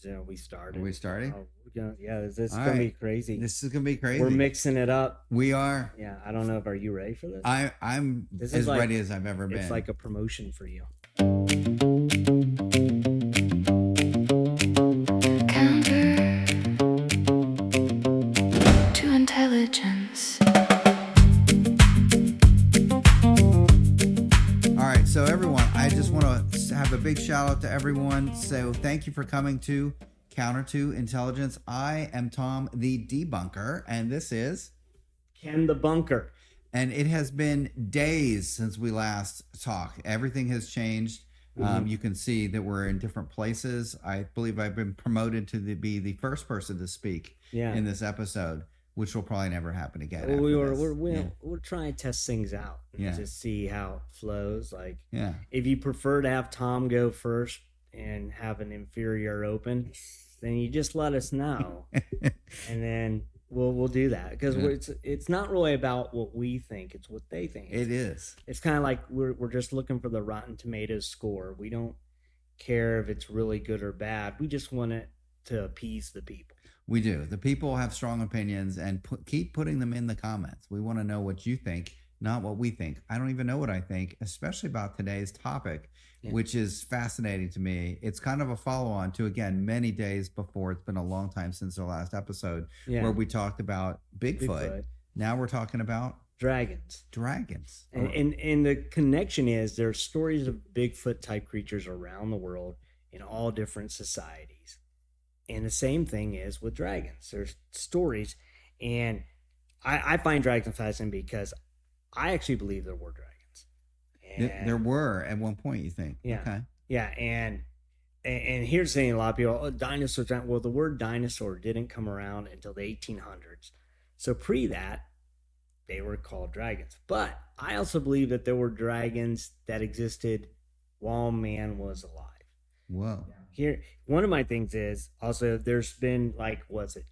So we started. Are we starting? Yeah, this is All gonna right. be crazy. This is gonna be crazy. We're mixing it up. We are. Yeah, I don't know if are you ready for this? I'm This as is like- ready as I've ever been. It's like a promotion for you. Counter to intelligence. All right, so everyone, I just want to have a big shout out to everyone. So thank you for coming to Counter to Intelligence. I am Tom, the debunker, and this is Ken the Bunker. And it has been days since we last talked. Everything has changed. You can see that we're in different places. I believe I've been promoted to be the first person to speak in this episode, which will probably never happen again. We're trying to test things out and to see how it flows. Like, if you prefer to have Tom go first and have an inferior open, then you just let us know, and then we'll do that, because it's not really about what we think; it's what they think. It is. It's kind of like we're just looking for the Rotten Tomatoes score. We don't care if it's really good or bad. We just want it to appease the people. We do. The people have strong opinions, and keep putting them in the comments. We want to know what you think, not what we think. I don't even know what I think, especially about today's topic, which is fascinating to me. It's kind of a follow-on to, again, many days before. It's been a long time since the last episode where we talked about Bigfoot. Now we're talking about dragons. And the connection is there's stories of Bigfoot type creatures around the world in all different societies. And the same thing is with dragons. There's stories, and I find dragons fascinating because I actually believe there were dragons. And there were at one point, you think? Yeah. Okay. Yeah, and here's saying a lot of people, dinosaurs. Well, the word dinosaur didn't come around until the 1800s. So pre that, they were called dragons. But I also believe that there were dragons that existed while man was alive. Whoa. Here, one of my things is also there's been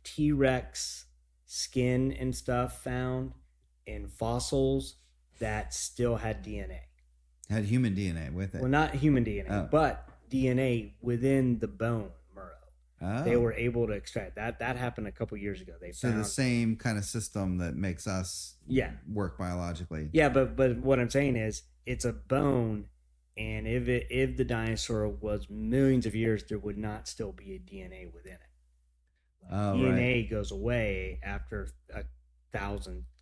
T-Rex skin and stuff found in fossils that still had DNA. Had human DNA with it. Well, not human DNA, but DNA within the bone marrow. Oh. They were able to extract that. That happened a couple years ago. They found the same kind of system that makes us work biologically. Yeah, but what I'm saying is it's a bone, and if the dinosaur was millions of years, there would not still be a DNA within it. DNA goes away after a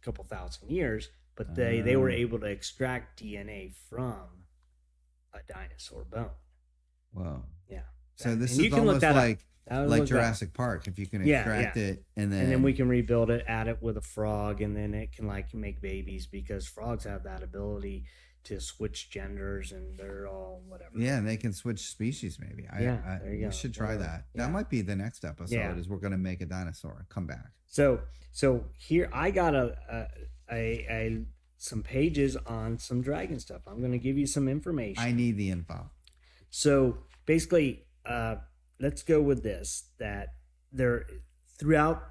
couple thousand years. But they were able to extract DNA from a dinosaur bone. Wow. Yeah. So this is almost like Jurassic Park. If you can extract it and then we can rebuild it, add it with a frog, and then it can make babies, because frogs have that ability to switch genders, and they're all whatever. Yeah, and they can switch species maybe. There you go. We should try that. Yeah. That might be the next episode is we're going to make a dinosaur come back. So here I got some pages on some dragon stuff. I'm going to give you some information. I need the info. So basically, let's go with this: that there, throughout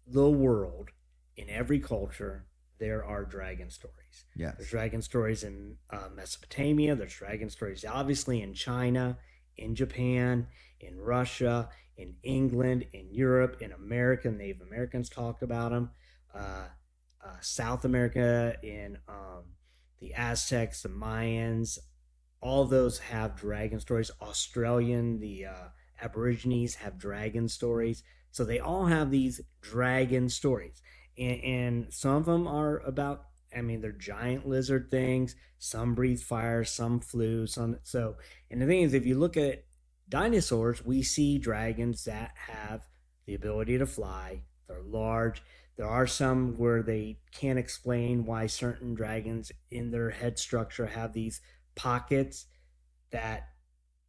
the world, in every culture, there are dragon stories. Yes. There's dragon stories in Mesopotamia. There's dragon stories, obviously, in China, in Japan, in Russia, in England, in Europe, in America. Native Americans talk about them. South America, in the Aztecs, the Mayans, all those have dragon stories. The Aborigines have dragon stories. So they all have these dragon stories. And some of them are about, they're giant lizard things. Some breathe fire, some flew, and the thing is, if you look at dinosaurs, we see dragons that have the ability to fly. They're large. There are some where they can't explain why certain dragons in their head structure have these pockets that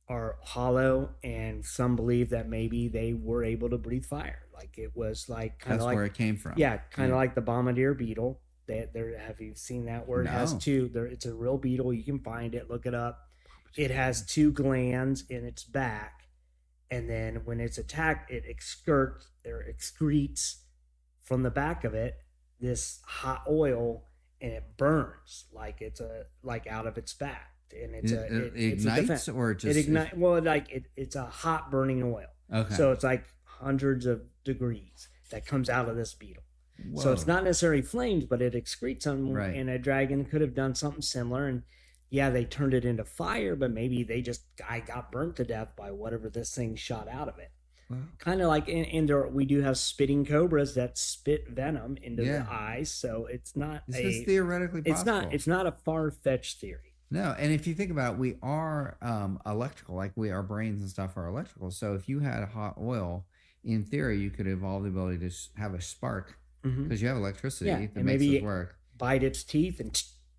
are hollow, and some believe that maybe they were able to breathe fire. Like it was That's where it came from. Yeah, kind of like the bombardier beetle. Have you seen that? Where it has two? It's a real beetle. You can find it. Look it up. It has two glands in its back, and then when it's attacked, it excretes from the back of it this hot oil, and it burns like out of its back, and it ignites, or just it ignites. Well, it's a hot burning oil. Okay. So it's like hundreds of degrees that comes out of this beetle. Whoa. So it's not necessarily flames, but it excretes something, Right. and a dragon could have done something similar. And yeah, they turned it into fire, but maybe I got burnt to death by whatever this thing shot out of it. Wow. Kind of like, we do have spitting cobras that spit venom into Yeah. the eyes, so it's not This is theoretically possible. It's not a far-fetched theory. No, and if you think about it, we are electrical, like our brains and stuff are electrical. So if you had hot oil, in theory, you could evolve the ability to have a spark because you have electricity Yeah, that and makes maybe it work. Bite its teeth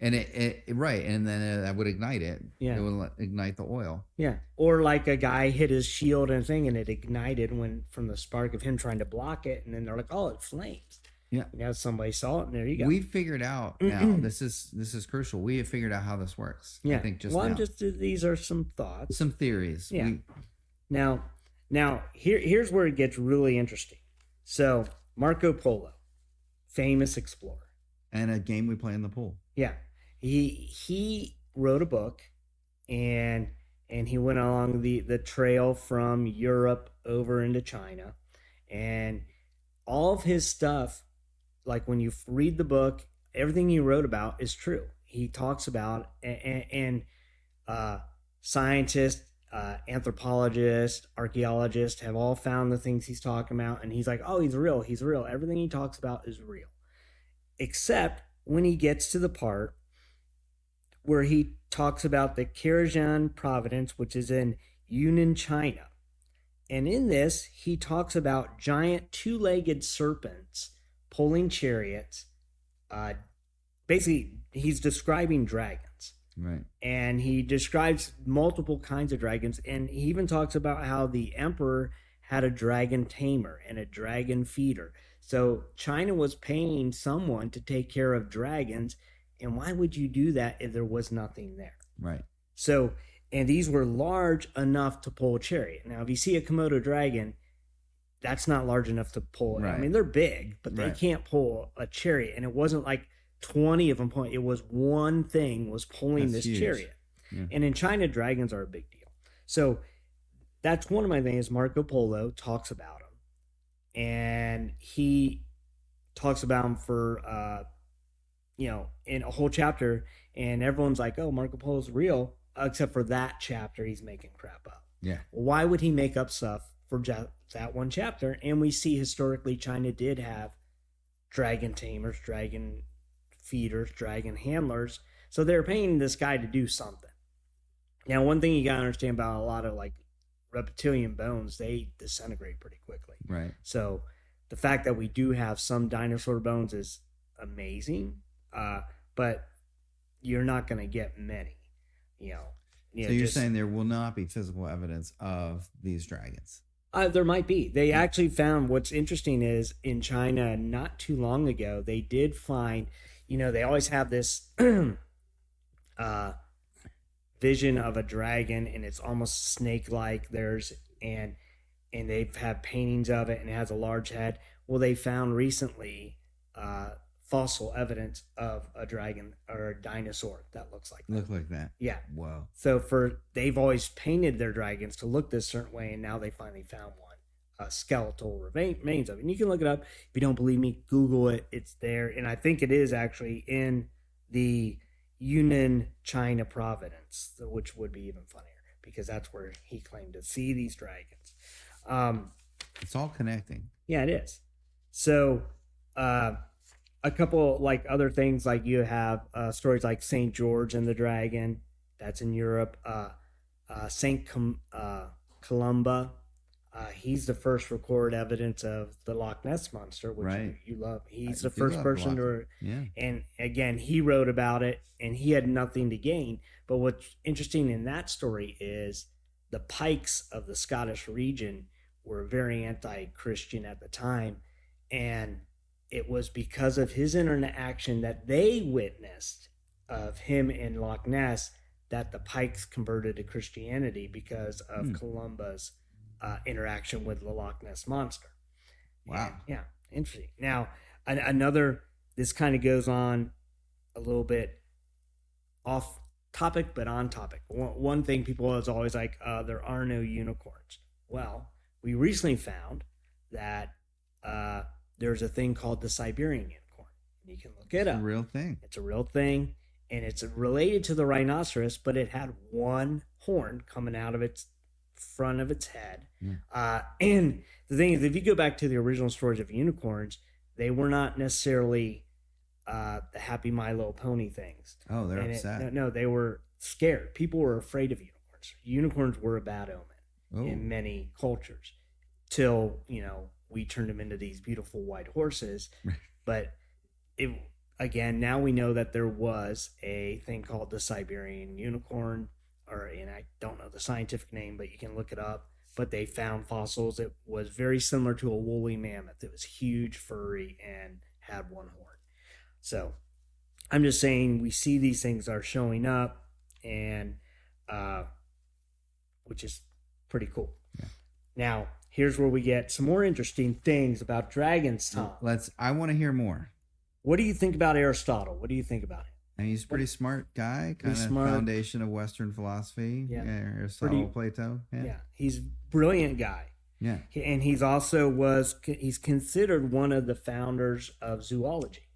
And it right, and then that would ignite it. Yeah. It would ignite the oil. yeah, or like a guy hit his shield and thing, and it ignited from the spark of him trying to block it, and then they're like, "Oh, it flames." Yeah. Now somebody saw it, and there you go. We figured out now. This is crucial. We have figured out how this works. Yeah. I think just well, now. These are some thoughts. Some theories. Yeah. Now here's where it gets really interesting. So Marco Polo, famous explorer, And a game we play in the pool. yeah, he wrote a book, and he went along the trail from Europe over into China, and all of his stuff, like when you read the book, everything he wrote about is true. He talks about and scientists, anthropologists, archaeologists have all found the things he's talking about, and he's like, oh, he's real. Everything he talks about is real, except when he gets to the part where he talks about the Karajan province, which is in Yunnan, China. And in this, he talks about giant two-legged serpents pulling chariots. Basically, he's describing dragons. Right. And he describes multiple kinds of dragons. And he even talks about how the emperor had a dragon tamer and a dragon feeder. So China was paying someone to take care of dragons. And why would you do that if there was nothing there? Right. So, and these were large enough to pull a chariot. Now, if you see a Komodo dragon, that's not large enough to pull it. Right. I mean, they're big, but they Right. can't pull a chariot. And it wasn't like 20 of them pulling. It was one thing was pulling That's this huge. chariot. Yeah. And in China, dragons are a big deal. So that's one of my things. Marco Polo talks about them. And he talks about them for, in a whole chapter. And everyone's like, oh, Marco Polo's real. Except for that chapter, he's making crap up. Yeah. Why would he make up stuff for that one chapter? And we see historically China did have dragon tamers, dragon feeders, dragon handlers. So they're paying this guy to do something. Now, one thing you got to understand about a lot of like reptilian bones, they disintegrate pretty quickly. Right. So the fact that we do have some dinosaur bones is amazing, but you're not going to get many. So you're saying there will not be physical evidence of these dragons? There might be. They actually found, what's interesting is in China not too long ago, they did find, they always have this vision of a dragon, and it's almost snake-like. And they've had paintings of it, and it has a large head. Well, they found recently fossil evidence of a dragon or a dinosaur that looks like that. Look like that. Yeah. Whoa. So they've always painted their dragons to look this certain way, and now they finally found one, skeletal remains of it. And you can look it up. If you don't believe me, Google it. It's there, and I think it is actually in the Yunnan, China province, which would be even funnier because that's where he claimed to see these dragons. It's all connecting. Yeah, it is. So, a couple like other things, like you have stories like Saint George and the Dragon, that's in Europe. Saint Columba, he's the first recorded evidence of the Loch Ness monster, which Right. you love. He's I the do first love person Loch. to, Yeah. and again, he wrote about it, and he had nothing to gain. But what's interesting in that story is the Pikes of the Scottish region were very anti-Christian at the time, and it was because of his interaction that they witnessed of him in Loch Ness that the Pikes converted to Christianity because of Columba's interaction with the Loch Ness monster. Wow. And, yeah, interesting. Now, this kind of goes on a little bit off topic, but on topic. One thing people is always like, there are no unicorns. Well, we recently found that there's a thing called the Siberian unicorn. You can look it It's a up. real thing. It's a real thing, and it's related to the rhinoceros, but it had one horn coming out of its front of its head. And the thing is, if you go back to the original stories of unicorns, they were not necessarily the happy My Little Pony things. Oh, they're upset. No, they were scared. People were afraid of unicorns. Unicorns were a bad omen in many cultures, till we turned them into these beautiful white horses. But again, now we know that there was a thing called the Siberian unicorn, and I don't know the scientific name, but you can look it up. But they found fossils. It was very similar to a woolly mammoth. It was huge, furry, and had one horn. So I'm just saying, we see these things are showing up, and which is pretty cool. Yeah. Now, here's where we get some more interesting things about dragons, Tom. I want to hear more. What do you think about Aristotle? What do you think about him? And he's a pretty smart guy, kind of foundation of Western philosophy. Yeah. Aristotle, Plato. Yeah, he's a brilliant guy. Yeah. And he's considered one of the founders of zoology.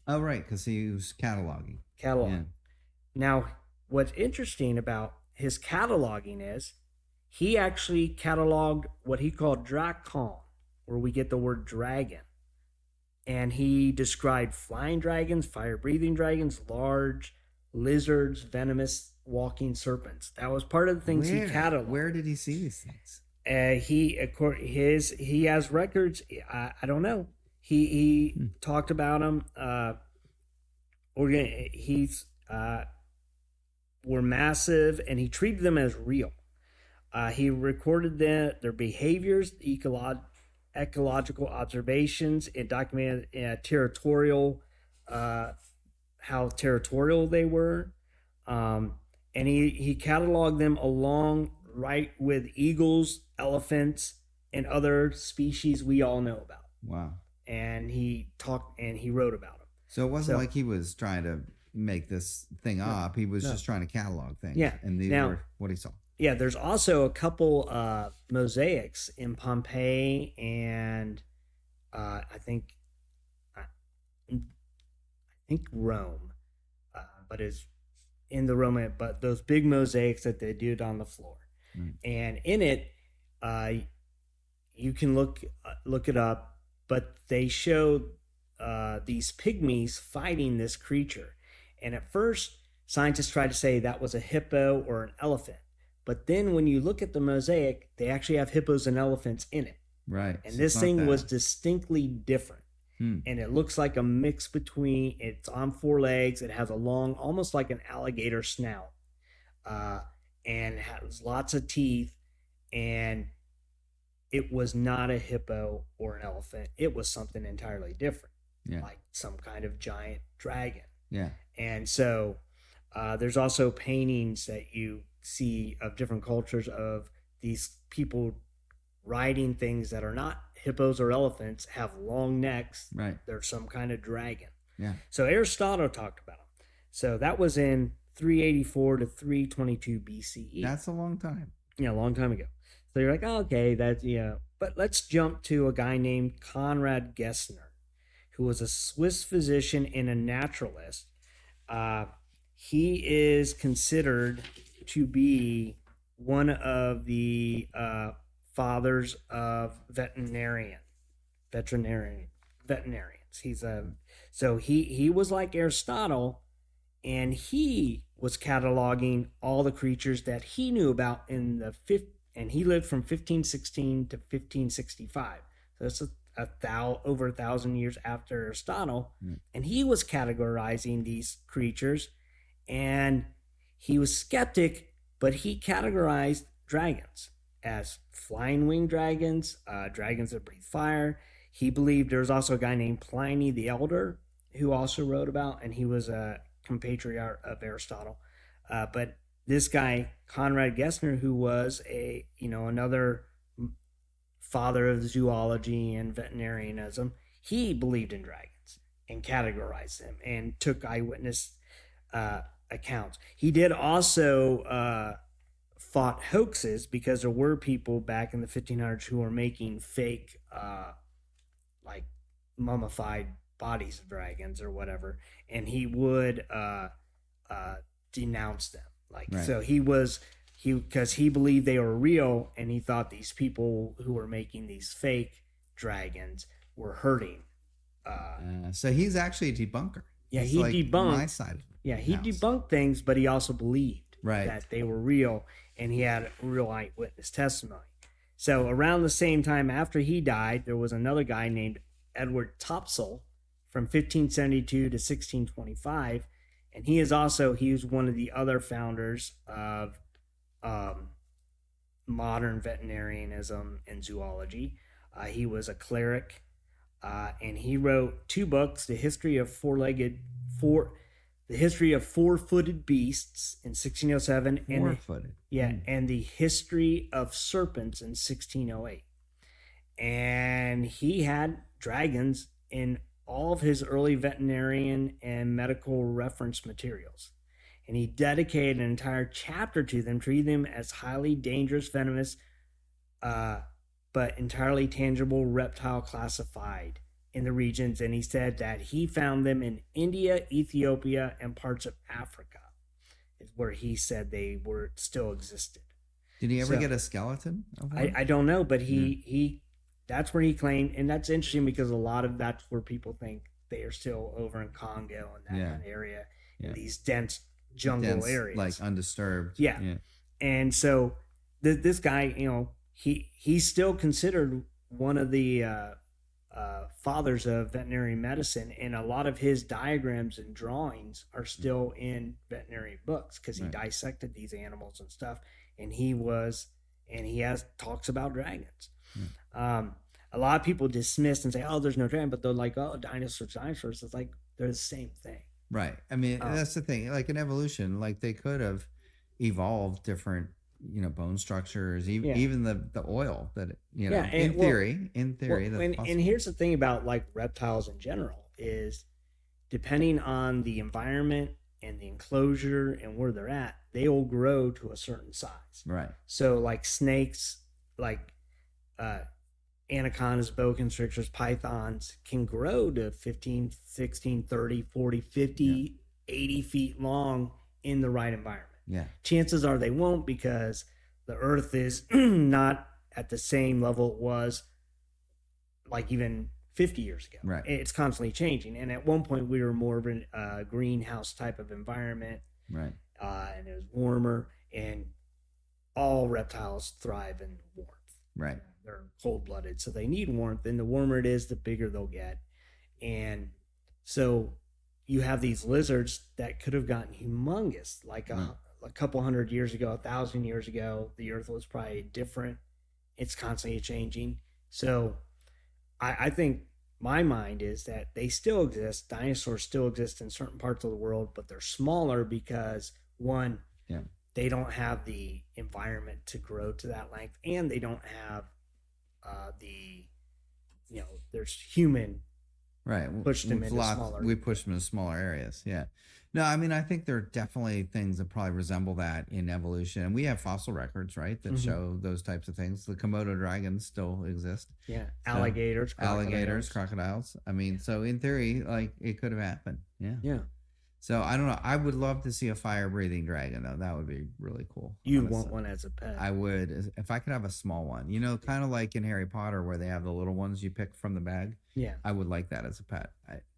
Oh, right, because he was cataloging. Yeah. Now, what's interesting about his cataloging is he actually cataloged what he called drakon, where we get the word dragon. And he described flying dragons, fire-breathing dragons, large lizards, venomous walking serpents. That was part of the things he cataloged. Where did he see these things? He has records. I don't know. He talked about them. Were massive, and he treated them as real. He recorded their behaviors, ecological observations. It documented territorial, how territorial they were, and he cataloged them along right with eagles, elephants, and other species we all know about. Wow! And he wrote about them. So it wasn't like he was trying to make this thing up. He was just trying to catalog things. Yeah, and these were what he saw. Yeah, there's also a couple mosaics in Pompeii and I think Rome, but it's in the Roman. But those big mosaics that they did on the floor, and in it, you can look it up. But they showed these pygmies fighting this creature, and at first scientists tried to say that was a hippo or an elephant. But then when you look at the mosaic, they actually have hippos and elephants in it. Right. And this thing was distinctly different. And it looks like a mix between, it's on four legs, it has a long, almost like an alligator snout, and has lots of teeth, and it was not a hippo or an elephant. It was something entirely different, like some kind of giant dragon. Yeah. And so there's also paintings that you see of different cultures of these people riding things that are not hippos or elephants, have long necks. Right. They're some kind of dragon. Yeah. So Aristotle talked about them. So that was in 384 to 322 BCE. That's a long time. Yeah, a long time ago. So you're like, oh, okay, that's, But let's jump to a guy named Conrad Gessner, who was a Swiss physician and a naturalist. He is considered to be one of the fathers of veterinarians. He was like Aristotle, and he was cataloging all the creatures that he knew about in the and he lived from 1516 to 1565. So that's over 1,000 years after Aristotle, and he was categorizing these creatures, and he was skeptic, but he categorized dragons as flying winged dragons, dragons that breathe fire. He believed there was also a guy named Pliny the Elder who also wrote about, and he was a compatriot of Aristotle. But this guy, Conrad Gessner, who was another father of zoology and veterinarianism, he believed in dragons and categorized them and took eyewitness accounts. He did also fought hoaxes because there were people back in the 1500s who were making fake, like mummified bodies of dragons or whatever, and he would denounce them. Like, Right. so because he believed they were real, and he thought these people who were making these fake dragons were hurting. So he's actually a debunker. Yeah, He's he like debunked. my side of the Yeah, he house. debunked things, but he also believed Right. that they were real, and he had real eyewitness testimony. So around the same time after he died, there was another guy named Edward Topsel from 1572 to 1625, and he was one of the other founders of modern veterinarianism and zoology. He was a cleric, and he wrote 2 books: the history of four-footed beasts in 1607, and Four-footed. and the history of serpents in 1608. And he had dragons in all of his early veterinarian and medical reference materials. And he dedicated an entire chapter to them, treating them as highly dangerous, venomous, but entirely tangible reptile classified in the regions. And he said that he found them in India, Ethiopia, and parts of Africa, is where he said they were still existed. Did he ever So, get a skeleton of one? I don't know, but he that's where he claimed, and that's interesting because a lot of that's where people think they are still over in Congo and that Yeah. kind of area, Yeah. in these dense jungle Dense, areas, like undisturbed. Yeah. And so this guy, he's still considered one of the fathers of veterinary medicine, and a lot of his diagrams and drawings are still in veterinary books because he Right. dissected these animals and stuff, and he has talks about dragons. A lot of people dismiss and say, "Oh, there's no dragon," but they're like, "Oh, dinosaurs." It's like they're the same thing. Right. I mean, that's the thing. Like in evolution, like they could have evolved different, bone structures, even the oil that, Yeah, in and- theory, Well, that's and here's the thing about like reptiles in general is, depending on the environment and the enclosure and where they're at, they will grow to a certain size. right. So like snakes, like anacondas, boa constrictors, pythons can grow to 15, 16, 30, 40, 50, 80 feet long in the right environment. Yeah. Chances are they won't, because the earth is not at the same level it was like even 50 years ago. Right. It's constantly changing. And at one point we were more of a greenhouse type of environment, Right. and it was warmer, and all reptiles thrive in warmth. Right. They're cold-blooded, so they need warmth, and the warmer it is, the bigger they'll get. And so you have these lizards that could have gotten humongous, like a couple hundred years ago, 1,000 years ago. The earth was probably different. It's constantly changing. So I think my mind is that they still exist. Dinosaurs still exist in certain parts of the world, but they're smaller because, one, they don't have the environment to grow to that length, and they don't have there's human Right. pushed them into smaller. We push them into smaller areas. Yeah. No, I mean, I think there are definitely things that probably resemble that in evolution. And we have fossil records, right, that show those types of things. The Komodo dragons still exist. Yeah. So, Alligators, crocodiles. I mean, so in theory, like it could have happened. Yeah. Yeah. So I don't know. I would love to see a fire-breathing dragon, though. That would be really cool. You honestly. want one as a pet. I would, if I could have a small one. Kind of like in Harry Potter where they have the little ones you pick from the bag. Yeah. I would like that as a pet.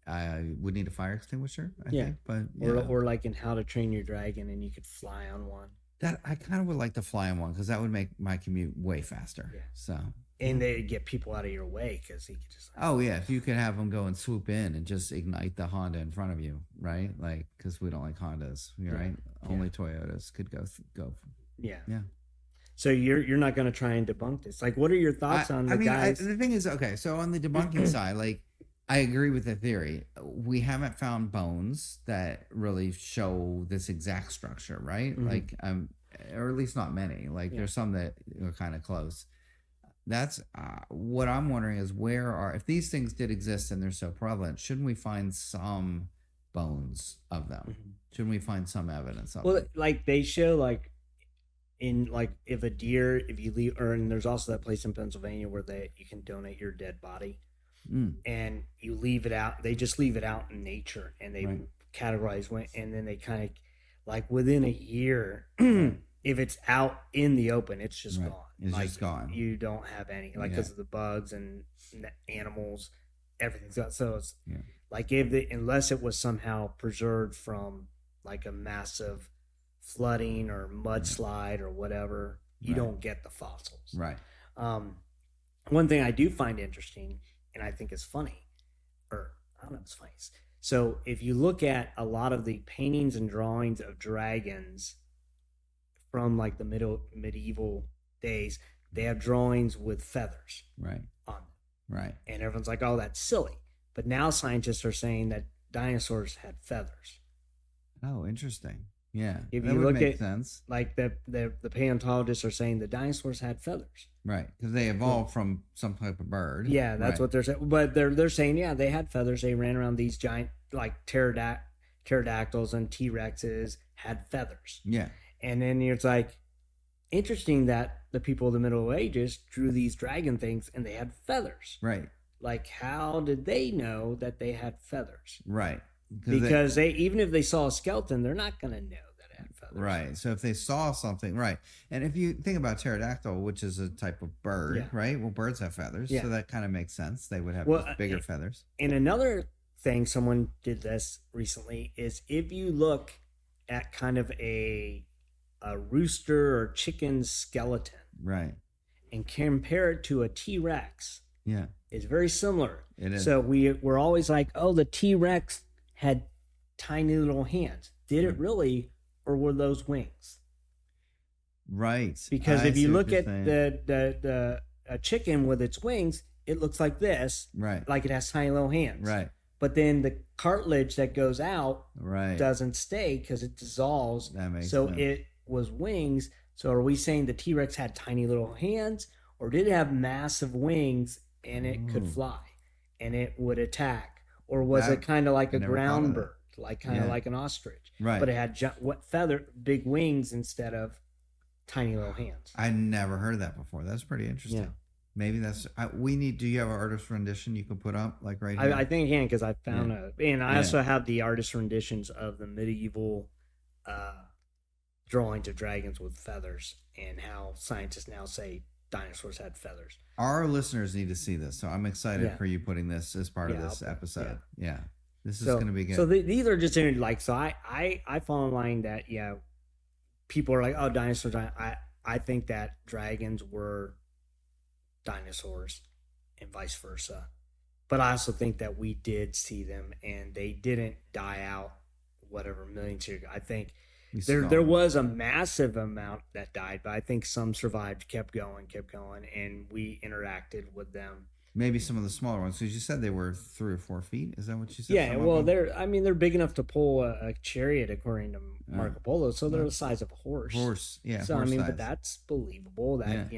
I would need a fire extinguisher, I Yeah. think. But Or like in How to Train Your Dragon, and you could fly on one. that I kind of would like to fly on one because that would make my commute way faster. Yeah. So. And they get people out of your way because he could just. Oh yeah, if you could have them go and swoop in and just ignite the Honda in front of you, right? Like, because we don't like Hondas, right? Only Toyotas could go. Yeah. Yeah. So you're not going to try and debunk this. Like, what are your thoughts on the guys? The thing is, okay, so on the debunking side, like, I agree with the theory. We haven't found bones that really show this exact structure, right? Like, or at least not many. Like, there's some that are kind of close. That's what I'm wondering is if these things did exist and they're so prevalent, shouldn't we find some bones of them? Shouldn't we find some evidence of them? Well, like they show, like in like if a deer, if you leave, or and there's also that place in Pennsylvania where you can donate your dead body, and you leave it out. They just leave it out in nature, and they categorize when, and then they kind of like within a year, if it's out in the open, it's just gone. It's like, just gone. You don't have any like because of the bugs and the animals, everything's got so it's like unless it was somehow preserved from like a massive flooding or mudslide or whatever, you don't get the fossils. Right. One thing I do find interesting, and I think is funny, or I don't know if it's funny. So if you look at a lot of the paintings and drawings of dragons from like the medieval days, they have drawings with feathers on them. Right. And everyone's like, oh, that's silly. But now scientists are saying that dinosaurs had feathers. Oh, interesting. Yeah. If that you would look make at sense. like the paleontologists are saying the dinosaurs had feathers. Right. Because they evolved from some type of bird. Yeah, that's what they're saying. But they're saying, yeah, they had feathers. They ran around these giant like pterodactyls and T-Rexes had feathers. Yeah. And then it's like interesting that the people of the Middle Ages drew these dragon things and they had feathers. Right. Like, how did they know that they had feathers? Right. Because they even if they saw a skeleton, they're not going to know that it had feathers. Right. So if they saw something, right. And if you think about pterodactyl, which is a type of bird, right? Well, birds have feathers. So that kind of makes sense. They would have these bigger feathers. And another thing, someone did this recently, is if you look at kind of a rooster or chicken skeleton, right, and compare it to a T-Rex, it's very similar. It is. So we're always like, oh, the T-Rex had tiny little hands. Did it really, or were those wings? Right. Because if you look at the chicken with its wings, it looks like this, right? Like it has tiny little hands, right? But then the cartilage that goes out, right, doesn't stay because it dissolves. That makes so sense. It was wings. So are we saying the T-Rex had tiny little hands, or did it have massive wings and it could fly and it would attack, or was it kind of like a ground bird, like kind of like an ostrich, right? But it had big wings instead of tiny little hands. I never heard that before. That's pretty interesting. Yeah. Maybe that's we need. Do you have an artist rendition you can put up like right here? I think I can because I found and I also have the artist renditions of the medieval drawings of dragons with feathers and how scientists now say dinosaurs had feathers. Our listeners need to see this, so I'm excited for you putting this as part of this episode. Yeah, this is going to be good. So these are just like so. I fall in line that people are like, oh, dinosaurs. I think that dragons were dinosaurs and vice versa, but I also think that we did see them and they didn't die out whatever millions of years ago. I think there was a massive amount that died, but I think some survived, kept going, and we interacted with them. Maybe some of the smaller ones, because you said they were 3 or 4 feet. Is that what you said? Yeah, well, they're big enough to pull a chariot, according to Marco Polo. So they're the size of a horse. Horse, yeah. So horse size. but that's believable. That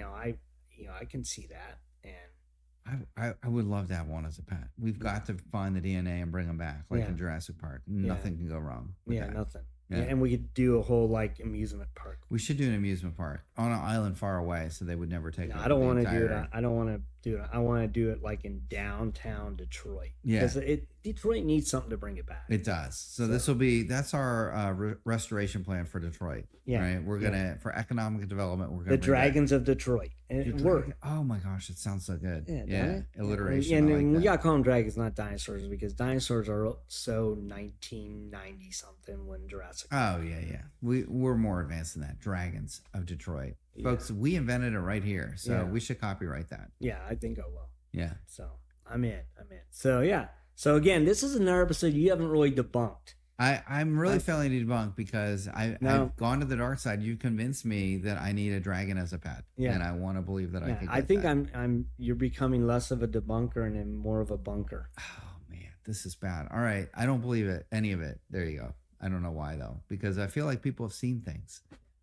I can see that. And I would love to have one as a pet. We've got to find the DNA and bring them back, like in Jurassic Park. Nothing can go wrong. With that. Nothing. Yeah. And we could do a whole like amusement park. We should do an amusement park on an island far away, so they would never take. I don't want to do it. I don't want to do it. I want to do it like in downtown Detroit. Yeah, because Detroit needs something to bring it back. It does. So this will be our restoration plan for Detroit. Yeah, right. We're gonna for economic development. We're gonna the Dragons of Detroit. And it worked. Oh my gosh, it sounds so good. Yeah, alliteration. And we got to call them dragons, not dinosaurs, because dinosaurs are so 1990 something when Jurassic. Oh yeah. We're more advanced than that. Dragons of Detroit, folks. We invented it right here, so we should copyright that. Yeah, I think I will. Yeah. So I'm in. So yeah. So again, this is another episode you haven't really debunked. I'm really failing to debunk because I've gone to the dark side. You convinced me that I need a dragon as a pet, and I want to believe that I can. I think that. You're becoming less of a debunker and more of a bunker. Oh man, this is bad. All right, I don't believe it, any of it. There you go. I don't know why though, because I feel like people have seen things,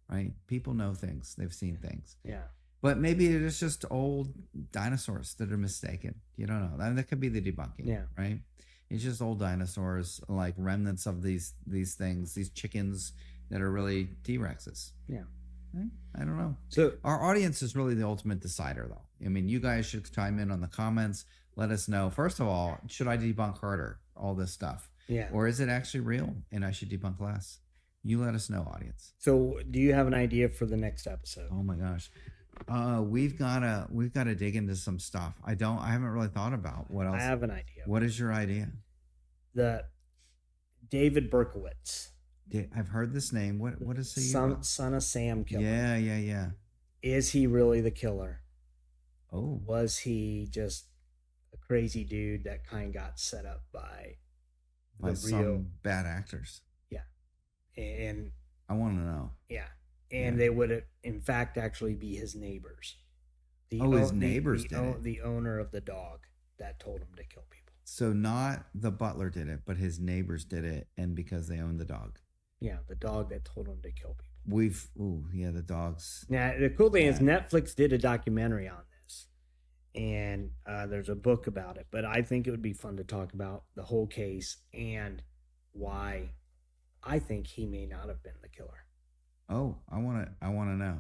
right? People know things. They've seen things. Yeah. But maybe it's just old dinosaurs that are mistaken. You don't know. That could be the debunking. Yeah. Right. It's just old dinosaurs, like remnants of these things, these chickens that are really T-Rexes. Yeah. I don't know. So Our audience is really the ultimate decider, though. I mean, you guys should chime in on the comments. Let us know. First of all, should I debunk harder, all this stuff? yeah. Or is it actually real and I should debunk less? You let us know, audience. So do you have an idea for the next episode? Oh my gosh. We've gotta dig into some stuff. I haven't really thought about what else. I have an idea. What is your idea? The David Berkowitz, I've heard this name. What is he? son of Sam killer. Yeah. Is he really the killer? Oh, Was he just a crazy dude that kind of got set up by some bad actors. and I want to know. they would in fact actually be his neighbors. His neighbors did it. The owner of the dog that told him to kill people. So not the butler did it, but his neighbors did it, and because they owned the dog. Yeah, the dog that told him to kill people. The dogs. Now the cool thing is Netflix did a documentary on this, and there's a book about it. But I think it would be fun to talk about the whole case and why I think he may not have been the killer. Oh, I want to know.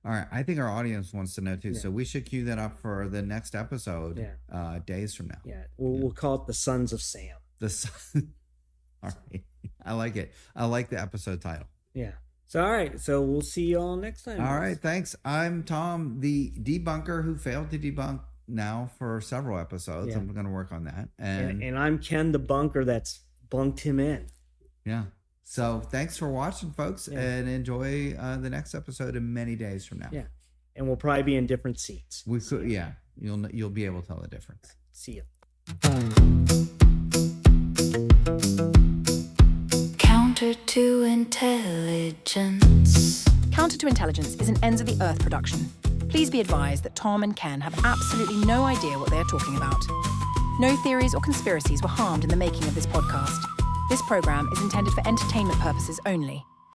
All right, I think our audience wants to know too. Yeah. So we should cue that up for the next episode. Yeah. Days from now. Yeah, we'll call it the Sons of Sam. All right, I like it. I like the episode title. Yeah. So all right, so we'll see you all next time. All right, thanks. I'm Tom, the debunker who failed to debunk now for several episodes. Yeah. I'm going to work on that. And I'm Ken, the bunker that's bunked him in. Yeah. So thanks for watching, folks, Yeah. and enjoy the next episode in many days from now. Yeah. And we'll probably be in different seats. We could, yeah. You'll be able to tell the difference. See you. Counter to intelligence. Counter to Intelligence is an Ends of the Earth production. Please be advised that Tom and Ken have absolutely no idea what they are talking about. No theories or conspiracies were harmed in the making of this podcast. This program is intended for entertainment purposes only.